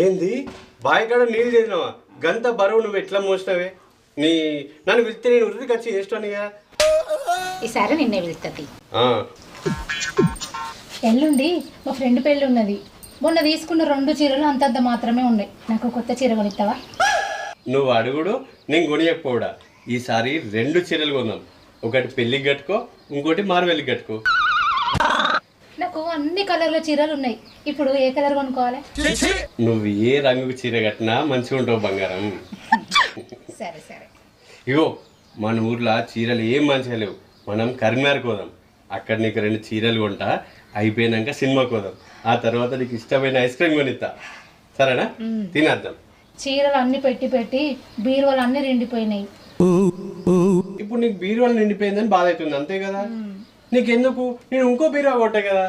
ఏంది బావి కాడ నీళ్ళు చేసినావా? గంత బరువు నువ్వు ఎట్లా మోసినవే? నన్ను పిలిస్తే నేను ఉరికి ఖర్చు చేస్తానుగా. ఈసారి నిన్నే వెళ్తుంది. ఎల్లుండి మా ఫ్రెండ్ పెళ్ళి ఉన్నది. మొన్న తీసుకున్న 2 చీరలు అంతంత మాత్రమే ఉన్నాయి. నాకు కొత్త చీర కొనిస్తావా? నువ్వు అడుగుడు, నేను కొనియకపోవడా. ఈసారి 2 చీరలు కొందాం. ఒకటి పెళ్ళికి కట్టుకో, ఇంకోటి మారువెళ్ళికి కట్టుకో. నాకు అన్ని కలర్ల చీరలు ఉన్నాయి. ఇప్పుడు ఏ కలర్ కొనుక్కోవాలి? నువ్వు ఏ రంగు చీర కట్టినా మంచిగా ఉంటావు బంగారం. సరే సరే. ఇగో మన ఊర్లో చీరలు ఏం మంచిగా లేవు. మనం కరీంనగర్ కోదాం. అక్కడ నీకు 2 చీరలు కొంటా. అయిపోయినాక సినిమాకి పోదాం. ఆ తర్వాత నీకు ఇష్టమైన ఐస్ క్రీమ్ కొనిస్తా. సరేనా? తినేద్దాం. చీరలు అన్ని పెట్టి పెట్టి బీరువాలు అన్ని నిండిపోయినాయి. ఇప్పుడు నీకు బీరువాలు నిండిపోయిందని బాధ అవుతుంది, అంతే కదా? నీకెందుకు? నేను ఇంకో బీరువా కొట్టే కదా.